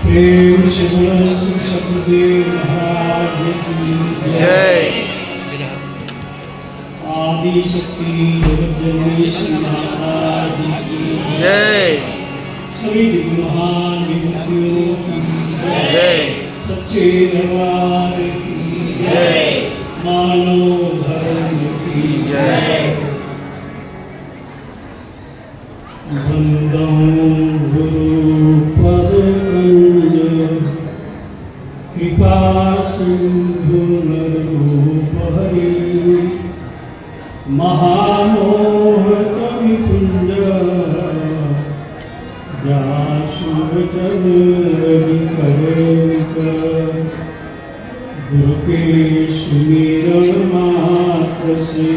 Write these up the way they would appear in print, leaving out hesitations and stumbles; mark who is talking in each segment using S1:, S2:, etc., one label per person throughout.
S1: प्रेम से बोलो श्री सतगुरुदेव महाराज की
S2: जय।
S1: आदि शक्ति जगत जननी श्री माता की
S2: जय।
S1: सभी दिव्य महान विभूतियों की
S2: जय।
S1: सच्चे दरबार की
S2: जय।
S1: मानव धर्म की
S2: जय।
S1: वंदो गुरु पद कृपा सिंधु नरूप हरि महामोह कवि कुंज जासुवचन गुरु के सुमिरन मात्र से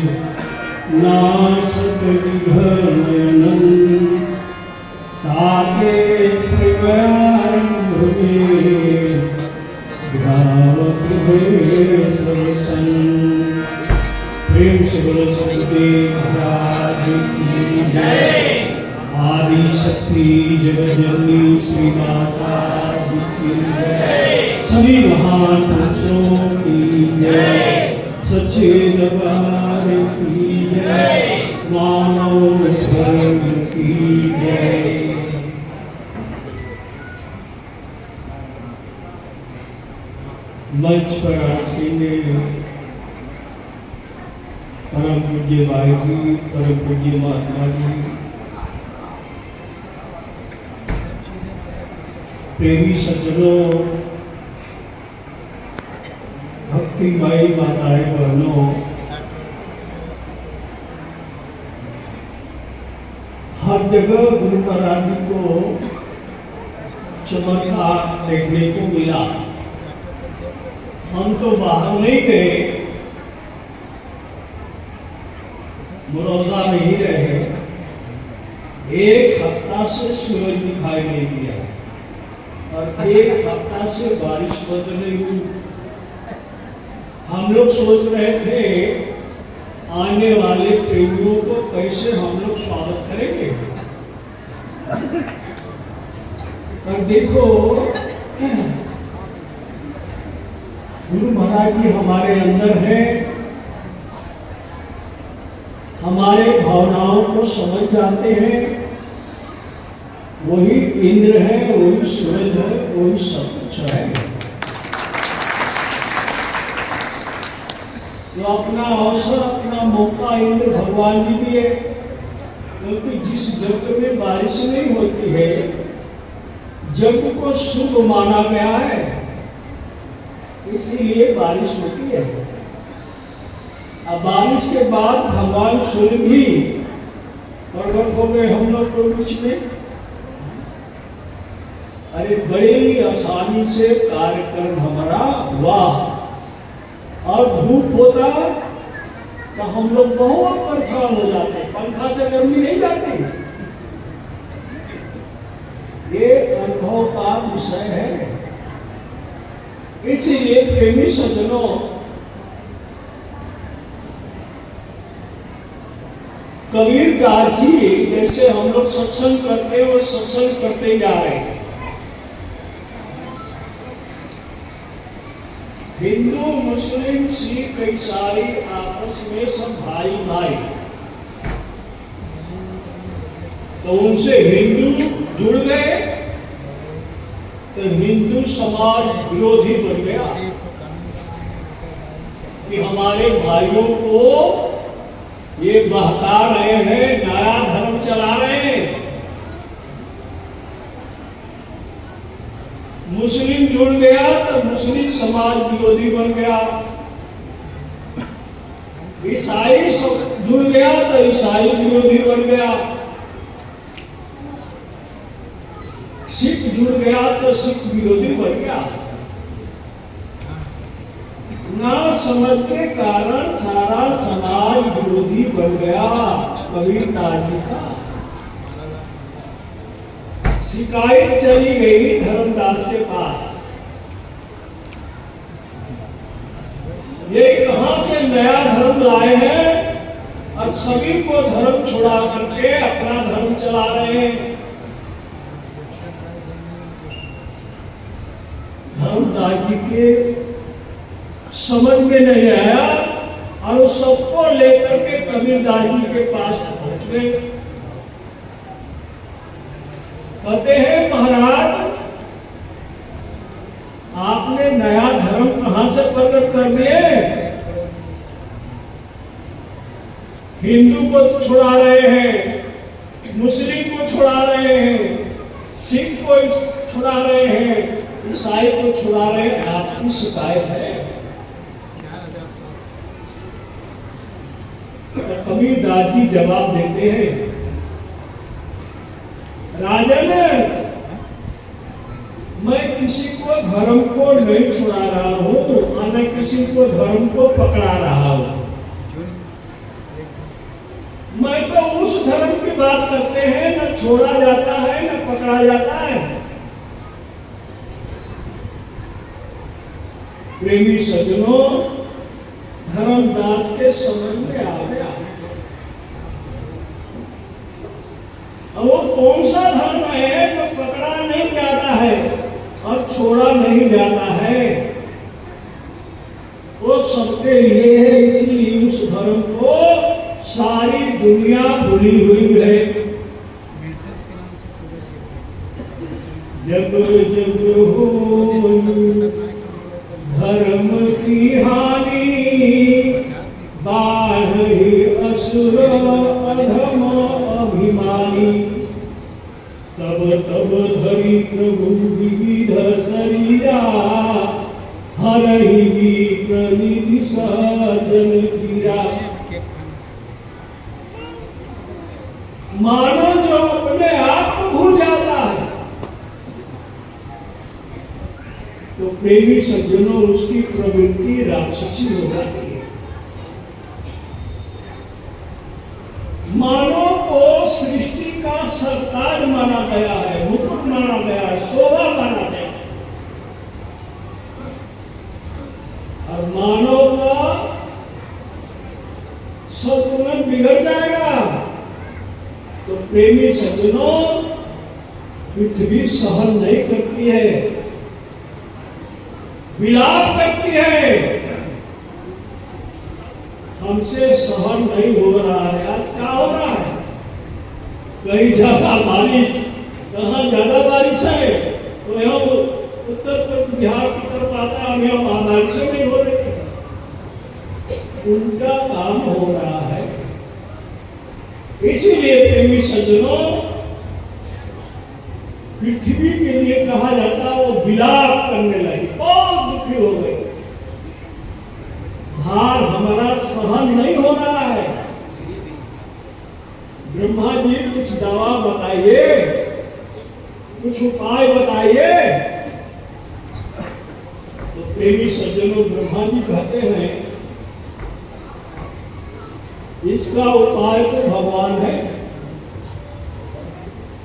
S1: नासत विघ्न ताके श्रीवरंभ में ग्रावत है सब संग। प्रेम से बोलो सतगुरुदेव महाराज की जय। आदि शक्ति जगत जननी श्री माता जी की जय। सभी महान पुरुषों की जय। सच्चे दरबार की जय। मानव धर्म की जय। मंच पर आसीने परम पूज्य भाई जी, परम पूज्य महात्मा जी, प्रेमी सज्जनों, भक्तिमयी माताएं बहनों, हर जगह गुरु महाराज जी को चमत्कार देखने को मिला। हम तो बाहर नहीं गए, मुरौजा नहीं रहे, एक हफ्ता से सूरज दिखाई नहीं दिया और एक हफ्ता से बारिश बंद नहीं हुई। हम लोग सोच रहे थे आने वाले प्रेमियों को कैसे हम लोग स्वागत करेंगे, पर देखो गुरु महाराज जी हमारे अंदर है, हमारे भावनाओं को समझ जाते हैं। वही इंद्र है, वही सूरज है, वही सब कुछ है। तो अपना अवसर, अपना मौका इंद्र भगवान जी दिए, क्योंकि जिस जग में बारिश नहीं होती है, जग को शुभ माना गया है, इसीलिए बारिश होती है। अब बारिश के बाद भगवान सूर्य भी प्रकट हो गए हम लोग को बीच में। अरे बड़ी आसानी से कार्यक्रम हमारा हुआ, और धूप होता तो हम लोग बहुत परेशान हो जाते, पंखा से गर्मी नहीं जाती। ये अनुभव का विषय है। इसीलिए प्रेमी सज्जनों, कबीरदास जी जैसे हम लोग सत्संग करते हैं, वो सत्संग करते जा रहे हैं। हिंदू मुस्लिम सिख ईसाई आपस में सब भाई भाई, तो उनसे हिंदू जुड़ गए तो हिंदू समाज विरोधी बन गया कि हमारे भाइयों को ये बहका रहे हैं, नया धर्म चला रहे हैं। मुस्लिम जुड़ गया तो मुस्लिम समाज विरोधी बन गया, ईसाई जुड़ गया तो ईसाई विरोधी बन गया, सिख जुड़ गया तो सिख विरोधी बन गया। ना समझ के कारण सारा समाज विरोधी बन गया। कबीरदास जी का शिकायत चली गई धर्मदास के पास, ये कहां से नया धर्म लाए हैं और सभी को धर्म छुड़ा करके अपना धर्म चला रहे हैं। दास जी के समझ में नहीं आया और उस सबको लेकर के कबीरदास जी के पास पहुंच गए। कहते हैं महाराज आपने नया धर्म कहां से प्रकट कर दिए? हिंदू को तो छुड़ा रहे हैं, मुस्लिम को छुड़ा रहे हैं, सिख को छुड़ा रहे हैं, ईसाई को छुड़ा रहे हैं, आपकी शिकायत है। तो कबीरदास जी जवाब देते हैं, राजन मैं किसी को धर्म को नहीं छुड़ा रहा हूं और मैं किसी को धर्म को पकड़ा रहा हूं। मैं तो उस धर्म की बात करते हैं न छोड़ा जाता है न पकड़ा जाता है। प्रेमी सज्जनों, धर्मदास के समझ में आ गया और वो कौन सा धर्म है जो पकड़ा नहीं जाता है और छोड़ा नहीं जाता है, वो सबके लिए है। इसीलिए उस धर्म को सारी दुनिया भूली हुई है। जब जब हो धर्म की हानि बाढ़े असुर अधम अभिमानी, तब तब धरि प्रभु विविध शरीरा हरहि विप्रनिधि सहजन पीरा। मानव जो अपने आप को भूल जाता है तो प्रेमी सज्जनों उसकी प्रवृत्ति राक्षसी हो जाती है। मानव को सृष्टि का सरताज माना गया है, मुकुट माना गया है, शोभा माना गया है और मानव का सद्गुण बिगड़ जाएगा तो प्रेमी सज्जनों पृथ्वी सहन नहीं करती है, विलाप करती है। हमसे सहन नहीं हो रहा है। आज क्या हो रहा है? कहीं ज्यादा बारिश, कहाँ ज्यादा बारिश है तो यहाँ उत्तर बिहार की तरफ आता है, यहाँ बारिश नहीं हो रही, उल्टा काम हो रहा है। इसीलिए प्रेमी सज्जनों पृथ्वी के लिए कहा जाता है वो विलाप करने लगी, बहुत दुखी हो गई। भार हमारा सहन नहीं हो रहा है। ब्रह्मा जी कुछ दवा बताइए, कुछ उपाय बताइए। तो प्रेमी सज्जनों ब्रह्मा जी कहते हैं इसका उपाय तो भगवान है।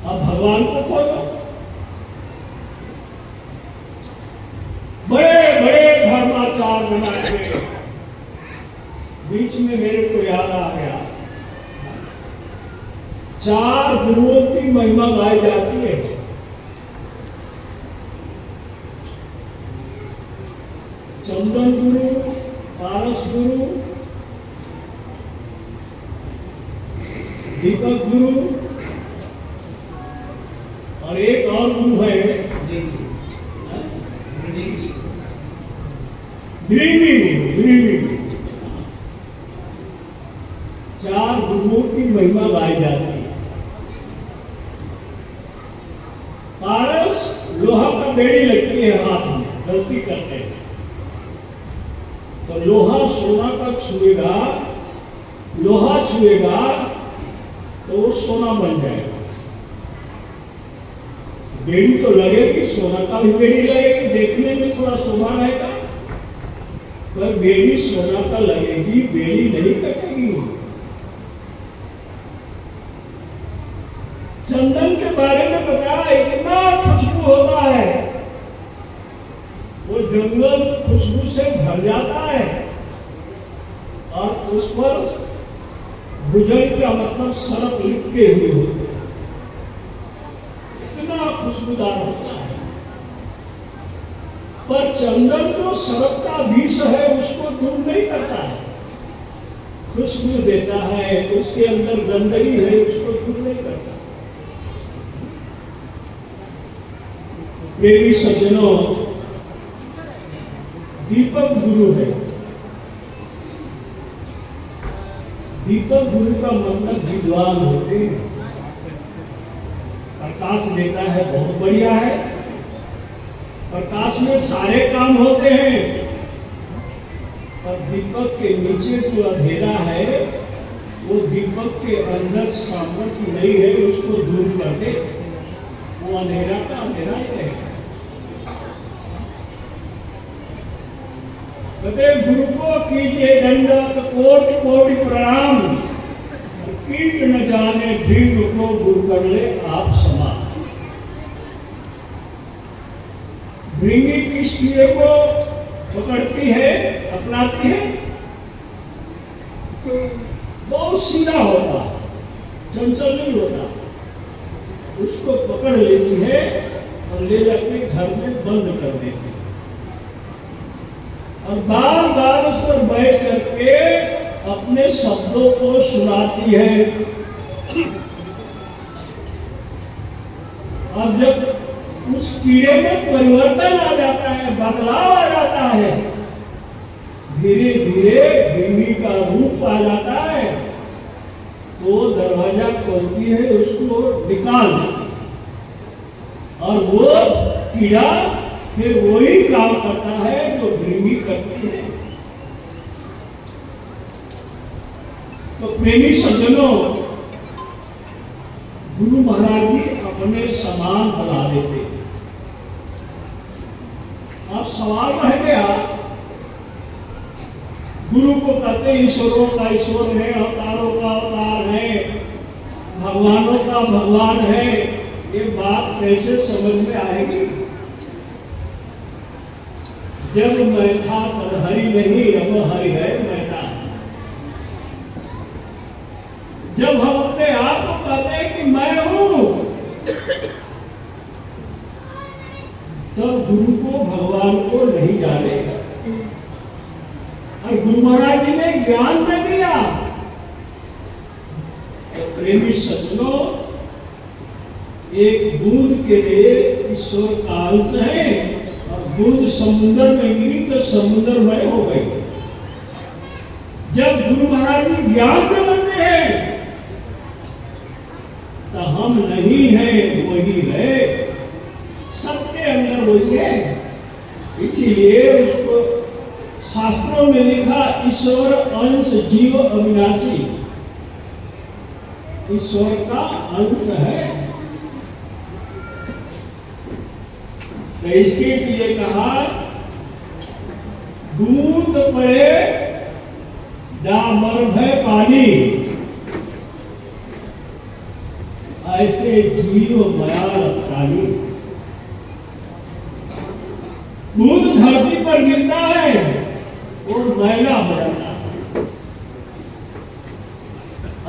S1: अब भगवान को खोजो। बड़े बड़े धर्माचार बनाए गए। बीच में मेरे को याद आ गया, 4 गुरुओं की महिमा गाई जाती है। चंदन गुरु, पारस गुरु, दीपक गुरु और एक और गुरु है गुरु। 4 गुरुओं की महिमा गाई जाती है। पारस लोहा का बेड़ी लगती है हाथ में, गलती करते हैं तो लोहा सोना का छुएगा, लोहा छुएगा तो वो सोना बन जाएगा। बेड़ी तो लगेगी, सोना का भी बेड़ी लगेगी, देखने में थोड़ा शोभा रहेगा, पर बेड़ी सोना का लगेगी, बेड़ी नहीं कटेगी। चंदन के बारे में बताया, इतना खुशबू होता है, वो जंगल खुशबू से भर जाता है और उस पर भुजंग का मतलब सरप लिपटे हुए होते हैं, इतना खुशबूदार होता है। पर चंदन जो सर्प का विष है उसको दूर नहीं करता है, खुशबू देता है, उसके अंदर गंदगी है उसको दूर नहीं करता। प्रेमी सज्जनों, दीपक गुरु है। दीपक गुरु का मतलब विद्वान होते हैं, प्रकाश देता है, बहुत बढ़िया है। प्रकाश में सारे काम होते हैं, और दीपक के नीचे जो अंधेरा है वो दीपक के अंदर सामर्थ्य नहीं है, उसको दूर कर दे, वो अंधेरा का अंधेरा ही रहेगा। गुरु को कीजिए दंडवत कोटि कोटि प्रणाम, कीट न जाने भीड़ को गुरु कर ले आप समान। भृंगी किस कीड़े को पकड़ती है, अपनाती है? बहुत सीधा होता, चंचल नहीं होता, उसको पकड़ लेती है और ले जाके घर में बंद कर देती है, और बार बार उस पर बैठ करके अपने शब्दों को सुनाती है। और जब उस कीड़े में परिवर्तन आ जाता है, बदलाव आ जाता है, धीरे धीरे भृंगी का रूप आ जाता है, तो दरवाजा खोलती है, उसको निकाल देती है, और वो कीड़ा फिर वही काम करता है जो भृंगी करती है। तो प्रेमी सज्जनों, गुरु महाराज जी अपने समान बना देते। अब सवाल रह गया, गुरु को कहते ईश्वरों का ईश्वर है, अवतारों का अवतार है, भगवानों का भगवान है, ये बात कैसे समझ में आएगी? जब मैं था तब हरि नहीं, अब हरि है मैं था। जब हम अपने आप को कहते हैं कि मैं हूं, तब गुरु को भगवान को नहीं जानेगा। और गुरु महाराज जी ने ज्ञान न दिया। तो प्रेमी सज्जनों, एक बूंद के लिए ईश्वर का अंश है, और बूंद समुद्र में गिरी तो समुद्रमय हो गई। जब गुरु महाराज जी ज्ञान में बनते हैं तो हम नहीं है, वही है, सबके अंदर वही है। इसीलिए उसको शास्त्रों में लिखा, ईश्वर अंश जीव अविनाशी, ईश्वर का अंश है। तो इसके लिए कहा, दूध पड़े डामर भय पानी, ऐसे जीव मयाल प्राणी। दूध धरती पर गिरता है और मैला हो जाता है,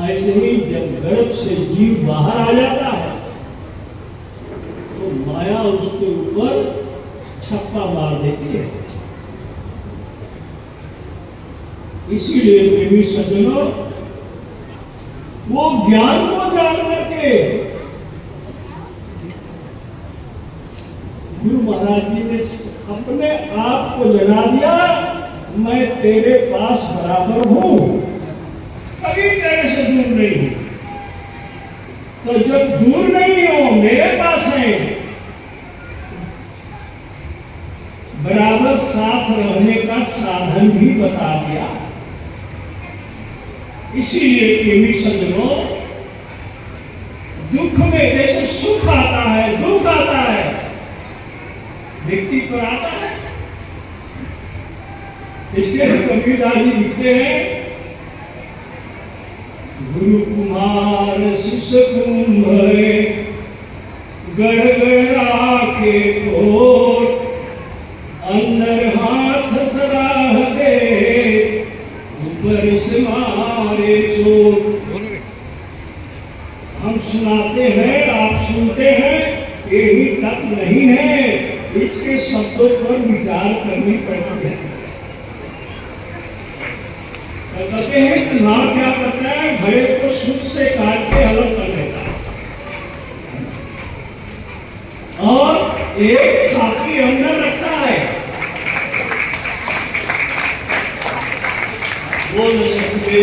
S1: ऐसे ही जब गर्भ से जीव बाहर आ जाता है तो माया उसके ऊपर छक्का मार देती है। इसीलिए प्रेमी सज्जनों, वो ज्ञान को जान करके गुरु महाराज जी ने अपने आप को जना दिया, मैं तेरे पास बराबर हूं, कभी तेरे से दूर नहीं हूं। तो जब दूर नहीं हो, मेरे पास है, बराबर साथ रहने का साधन भी बता दिया। इसीलिए प्रेमी सज्जनों, दुख में जैसे सुख आता है, दुख आता है, व्यक्ति पर आता है। इसलिए कबीरदास जी लिखते हैं, गुरु कुमार शिष्य कुंभ गड़गड़ा के कोट, अंदर हाथ सराह दे, ऊपर से मारे चोट। हम सुनाते हैं, आप सुनते हैं, यही तक नहीं है, इसके शब्दों पर विचार करनी पड़ती है। कहते हैं कि लाभ क्या करता है, भय को सुख से काट के अलग कर देता है और एक खाकी अंदर रखता है। बोल सकते